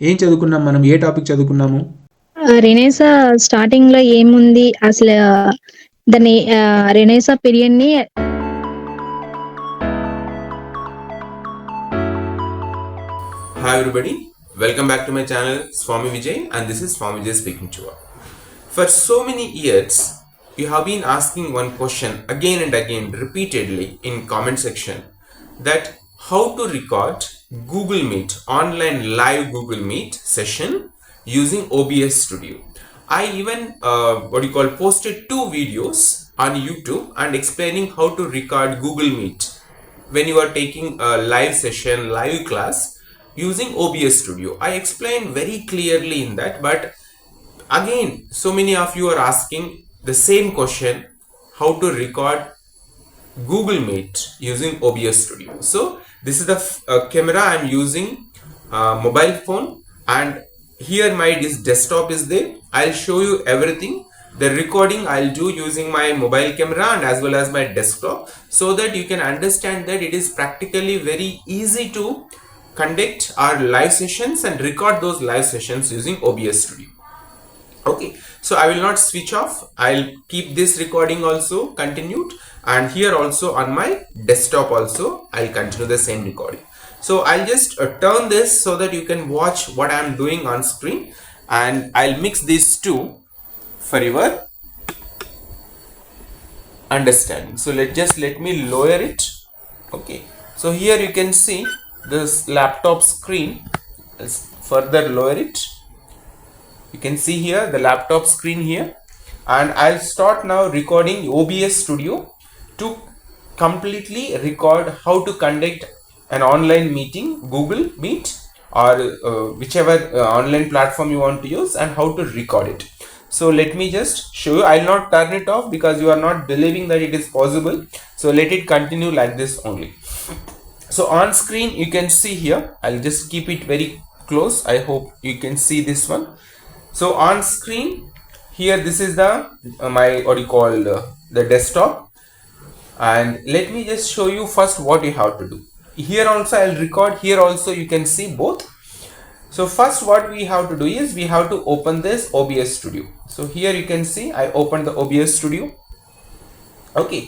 ఏం చదువుకున్నాం మనం? ఏ టాపిక్ చదువుకున్నాము? రెనేసా స్టార్టింగ్ లో ఏముంది అసలు దాన్ని రెనేసా పీరియడ్ ని Hi everybody, welcome back to my channel Swamy Vijay, and this is Swamy Vijay speaking to you. For so many years, you have been asking one question again and again repeatedly in comment section, that how to record Google Meet, online live Google Meet session using OBS Studio. I even posted 2 videos on YouTube and explaining how to record Google Meet when you are taking a live session, live class using OBS Studio. I explained very clearly in that, but again so many of you are asking the same question, how to record Google Meet using OBS Studio. So this is the camera I'm using, mobile phone, and here my desktop is there. I'll show you everything. The recording I'll do using my mobile camera and as well as my desktop, so that you can understand that it is practically very easy to conduct our live sessions and record those live sessions using OBS Studio. Okay, so I will not switch off. I'll keep this recording also continued, and here also on my desktop also I'll continue the same recording. So I'll just turn this so that you can watch what I'm doing on screen, and I'll mix these two for your understanding. So let me lower it. Okay, so here you can see this laptop screen. Let's further lower it. You can see here the laptop screen here, and I'll start now recording OBS Studio to completely record how to conduct an online meeting, Google Meet or whichever online platform you want to use, and how to record it. So let me just show you. I'll not turn it off because you are not believing that it is possible. So let it continue like this only. So on screen you can see here, I'll just keep it very close. I hope you can see this one. So on screen here, this is the my the desktop, and let me just show you first what you have to do. Here also I'll record, here also you can see both. So first what we have to do is we have to open this OBS Studio. So here you can see I opened the OBS Studio. Okay,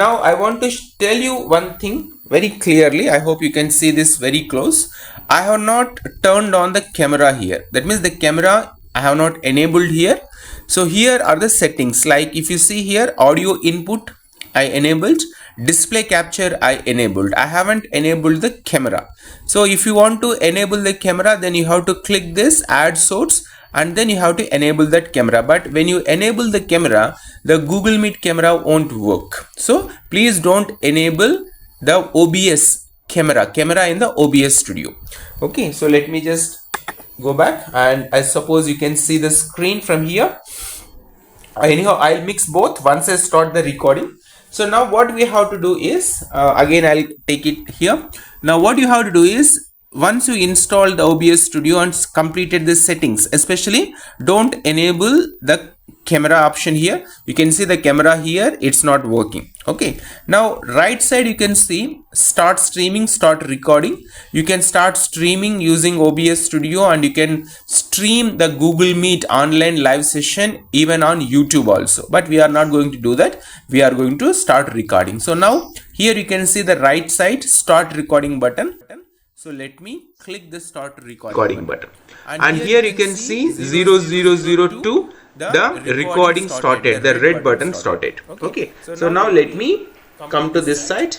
now I want to tell you one thing very clearly. I hope you can see this very close. I have not turned on the camera here. That means the camera I have not enabled here. So here are the settings. Like if you see here, audio input I enabled, display capture I enabled. I haven't enabled the camera. So if you want to enable the camera, then you have to click this add source, and then you have to enable that camera. But when you enable the camera, the Google Meet camera won't work. So please don't enable the OBS camera in the OBS Studio. Okay, so let me just go back, and I suppose you can see the screen from here. Anyhow, I'll mix both once I start the recording. So now what we have to do is, again I'll take it here. Now what you have to do is, once you install the OBS Studio and completed the settings, especially don't enable the camera option here. You can see the camera here, it's not working. Okay, now right side you can see start streaming, start recording. You can start streaming using OBS Studio, and you can stream the Google Meet online live session even on YouTube also, but we are not going to do that. We are going to start recording. So now here you can see the right side start recording button. So let me click the start recording button, and here you can see 0002, the recording started, the red button started. Okay, so now let me come to this side.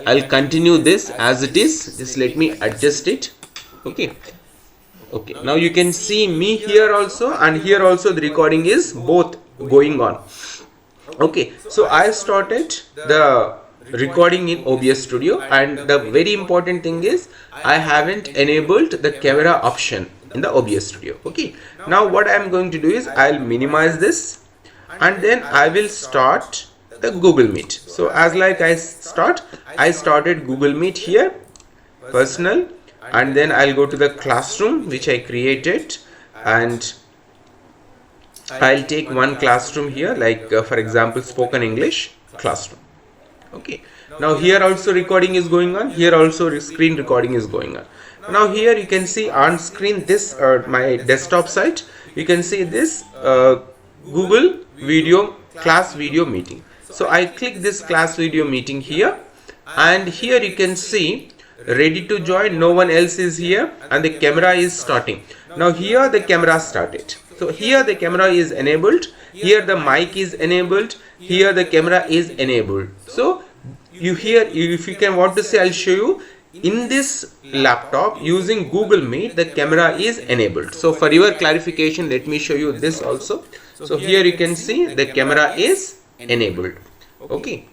I'll continue this as it is. Just let me adjust it. Okay, now you can see me here also, and here also the recording is both going on. Okay, so I started the recording in OBS Studio, and the very important thing is I haven't enabled the camera option in the OBS Studio. Okay, now what I am going to do is I'll minimize this, and then I will start the Google Meet. So as like I started Google Meet here, personal, and then I'll go to the classroom which I created, and I'll take one classroom here, like for example spoken English classroom. Okay, now here also recording is going on, here also screen recording is going on. now here you can see on screen this my desktop site. You can see this Google video class video meeting. So I click this class video meeting here, and here you can see ready to join, no one else is here, and the camera is starting. Now here the camera started. So here the camera is enabled, here the mic is enabled, here the camera is enabled. So you here, if you can want to say, I'll show you in this laptop using Google Meet, the camera is enabled. So for your clarification, let me show you this also. So here you can see the camera is enabled. Okay,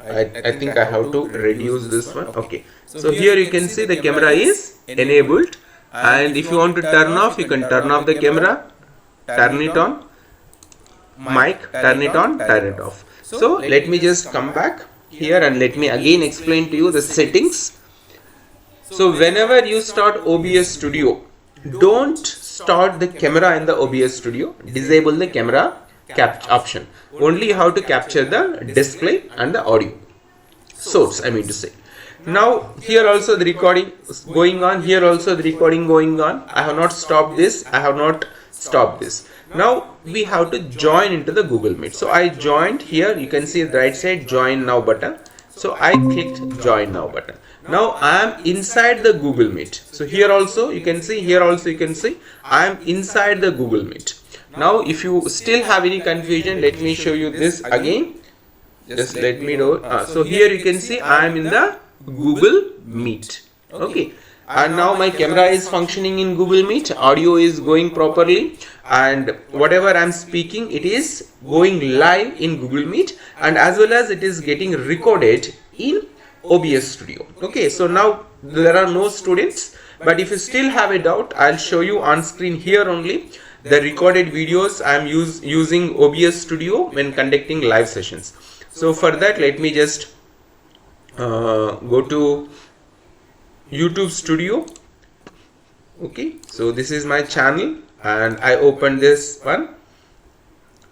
I think I have to reduce this one. Okay, so here you can see the camera is enabled, and if you want to turn off, you can turn off the camera, turn it on, mic, turn it on, turn it off. So let me just come back here and let me again explain to you the settings. So whenever you start OBS Studio, don't start the camera in the OBS Studio, disable the camera option. Only how to capture the display and the audio source, I mean to say. Now here also the recording is going on, here also the recording going on. I have not stopped this, I have not stopped this. Now we have to join into the Google Meet. So I joined here, you can see the right side join now button. So I clicked join now button. Now I am inside the Google Meet. So here also you can see, here also you can see I am inside the Google Meet. Now if you still have any confusion, let me show you this again. Just let me know. So here you can see I am in the Google Meet. Okay, and now my camera is functioning in Google Meet, audio is going properly, and whatever I am speaking, it is going live in Google Meet, and as well as it is getting recorded in OBS Studio. Okay, so now there are no students, but if you still have a doubt, I'll show you on screen here only the recorded videos I am using OBS Studio when conducting live sessions. So for that, let me just go to YouTube Studio. Okay, so this is my channel and I open this one,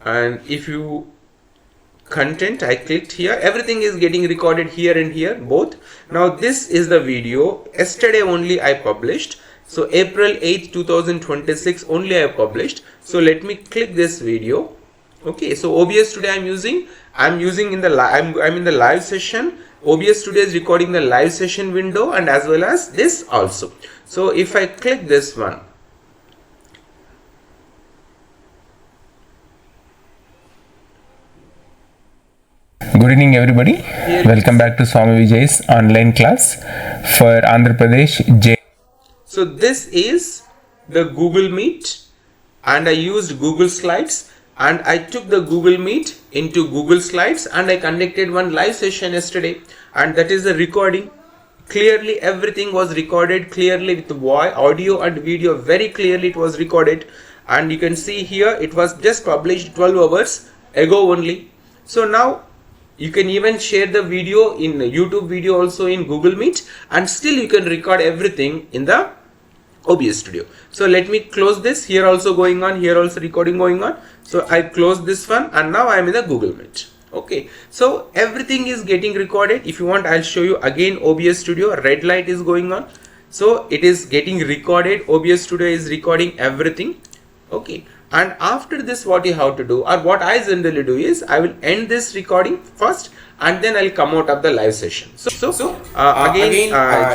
and if you content, I clicked here, everything is getting recorded here and here both. Now this is the video, yesterday only I published. So April 8th 2026 only I published. So let me click this video. Okay, so OBS Studio I'm using in the I'm in the live session. OBS Studio is recording the live session window and as well as this also. So if I click this one, Good evening everybody. Welcome back to Swamy Vijay's online class for Andhra Pradesh J. So this is the Google Meet, and I used Google Slides, and I took the Google Meet into Google Slides, and I conducted one live session yesterday, and that is the recording. Clearly everything was recorded clearly with audio and video, very clearly it was recorded, and you can see here it was just published 12 hours ago only. So now you can even share the video in YouTube video also in Google Meet, and still you can record everything in the OBS Studio. So let me close this. Here also going on, here also recording going on. So I close this one and now I am in the Google Meet. Okay, so everything is getting recorded. If you want, I'll show you again OBS Studio. Red light is going on. So it is getting recorded. OBS Studio is recording everything. Okay, and after this what you have to do, or what I generally do, is I will end this recording first and then I'll come out of the live session. So again,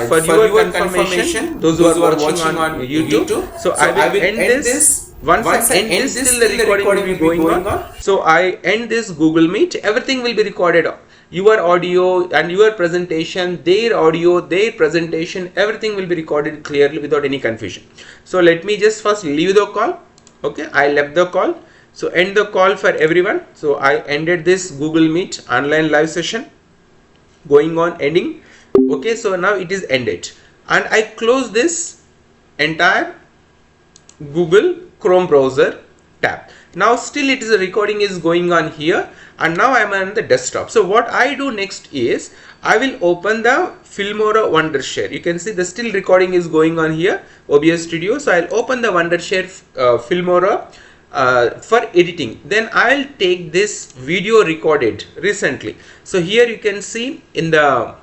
for your confirmation, those who are watching on YouTube, so I will end this. Once I end this, still the recording will be going on. So I end this Google Meet, everything will be recorded. Your audio and your presentation, their audio, their presentation, everything will be recorded clearly without any confusion. So let me just first leave the call. Okay, I left the call. So end the call for everyone. So I ended this Google Meet online live session, going on, ending. Okay, so now it is ended, and I close this entire Google Chrome browser tab. Now still it is a recording is going on here, and now I am on the desktop. So what I do next is I will open the Filmora Wondershare. You can see the still recording is going on here, OBS Studio. So I'll open the Wondershare Filmora for editing. Then I'll take this video recorded recently. So here you can see in the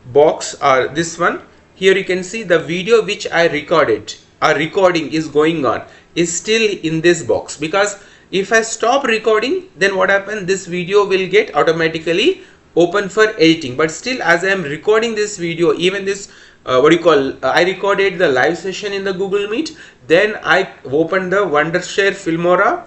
box or this one, here you can see the video which I recorded or recording is going on is still in this box, because if I stop recording, then what happens, this video will get automatically open for editing. But still, as I am recording this video, even this I recorded the live session in the Google Meet, then I opened the Wondershare Filmora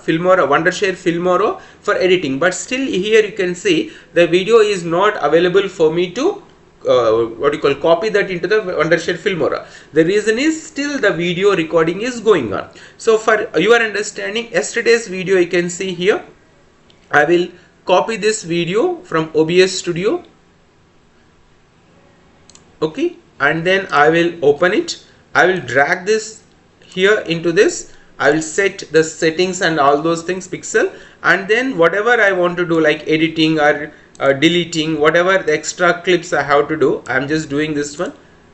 for editing. But still here you can see the video is not available for me to copy that into the Wondershare Filmora. The reason is still the video recording is going on. So for your understanding, yesterday's video you can see here, I will copy this video from OBS Studio, okay, and then I will open it. I will drag this here into this. I will set the settings and all those things, pixel, and then whatever I want to do, like editing or deleting, whatever the extra clips I have to do, I am just doing this one.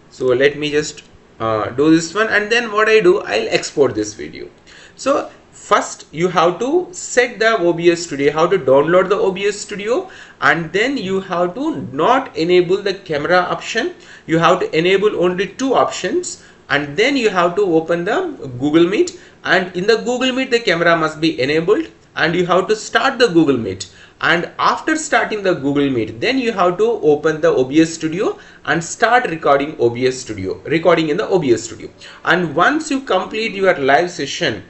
So let me just do this one, and then what I do, I'll export this video. So first you have to set the OBS Studio, how to download the OBS Studio, and then you have to not enable the camera option. You have to enable only two options, and then you have to open the Google Meet, and in the Google Meet the camera must be enabled, and you have to start the Google Meet. And after starting the Google Meet, then you have to open the OBS Studio and start recording in the OBS Studio. And once you complete your live session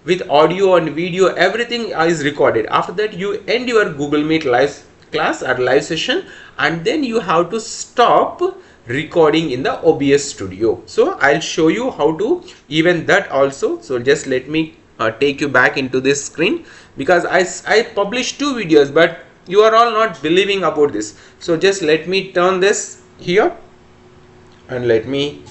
with audio and video, everything is recorded. After that, you end your Google Meet live class or live session, and then you have to stop recording in the OBS Studio. So I'll show you how to even that also. So just let me take you back into this screen, because I published two videos, but you are all not believing about this. So just let me turn this here and let me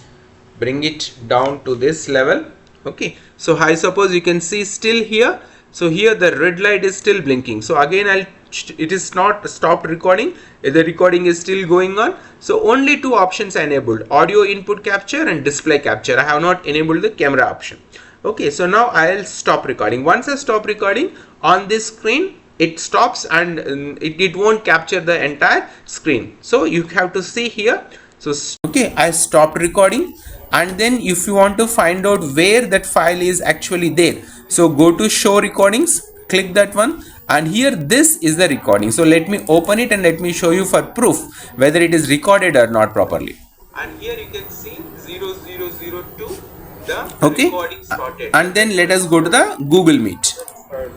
bring it down to this level. Okay, so I suppose you can see still here. So here the red light is still blinking. So again it is not stopped recording, the recording is still going on. So only two options are enabled, audio input capture and display capture. I have not enabled the camera option. Okay, so now I'll stop recording. Once I stop recording, on this screen it stops, and it won't capture the entire screen. So you have to see here. So okay, I stopped recording, and then if you want to find out where that file is actually there, so go to show recordings, click that one, and here this is the recording. So let me open it and let me show you for proof whether it is recorded or not properly. And here you can see 0002 the Okay. recording started. And then let us go to the Google Meet.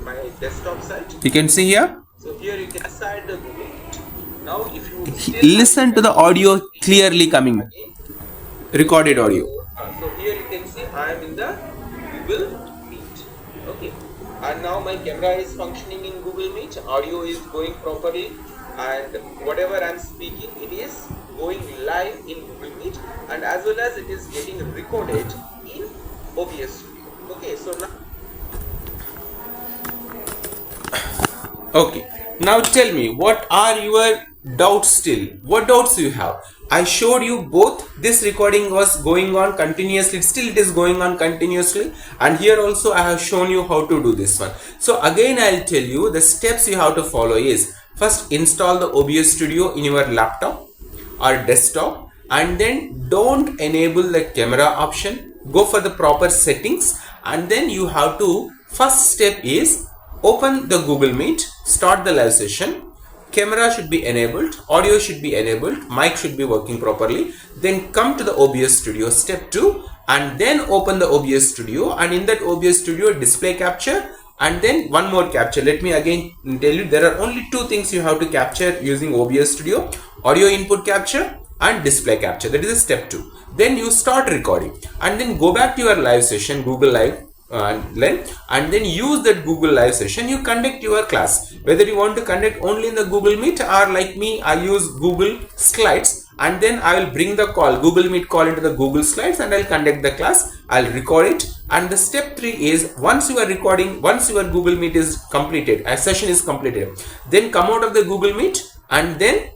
My desktop site. You can see here. So here you can assign the Google Meet. Now if you Listen to the audio clearly coming. Recorded audio. So here you can see I am in the Google Meet. Okay. And now my camera is functioning in Google Meet. Audio is going properly, and whatever I am speaking, it is going live in Google Meet, and as well as it is getting recorded in OBS Studio. Okay. So now. Okay. Now tell me, what are your doubts still? What doubts you have? I showed you both. This recording was going on continuously. Still it is going on continuously. And here also I have shown you how to do this one. So again I'll tell you the steps you have to follow is, first install the OBS Studio in your laptop or desktop, and then don't enable the camera option. Go for the proper settings, and then you have to, first step is open the Google Meet, start the live session. Camera should be enabled, audio should be enabled, mic should be working properly. Then come to the OBS Studio, step 2, and then open the OBS Studio, and in that OBS Studio display capture, and then one more capture. Let me again tell you, there are only two things you have to capture using OBS Studio: audio input capture and display capture. That is a step 2. Then you start recording, and then go back to your live session, Google Live, and then use that Google Live session. You conduct your class, whether you want to conduct only in the Google Meet, or like me, I use Google Slides, and then I will bring the call, Google Meet call, into the Google Slides, and I'll conduct the class. I'll record it. And the step 3 is, once you are recording, once your Google Meet is completed, a session is completed, then come out of the Google Meet and then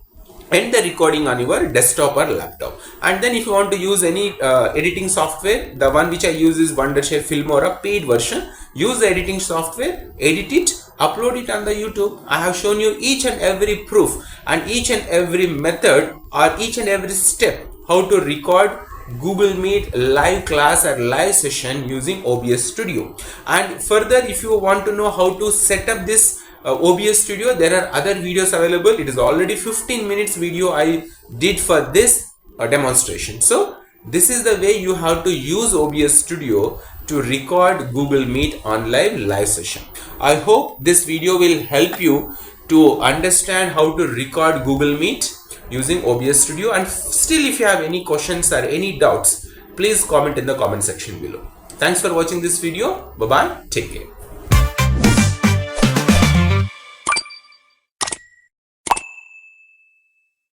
end the recording on your desktop or laptop. And then if you want to use any editing software, the one which I use is Wondershare Filmora paid version. Use the editing software, edit it, upload it on the YouTube. I have shown you each and every proof and each and every method or each and every step how to record Google Meet live class or live session using OBS Studio. And further, if you want to know how to set up this OBS Studio, there are other videos available. It is already 15 minutes video I did for this demonstration. So this is the way you have to use OBS Studio to record Google Meet on live session. I hope this video will help you to understand how to record Google Meet using OBS Studio. And still, if you have any questions or any doubts, please comment in the comment section below. Thanks for watching this video. Bye bye. Take care.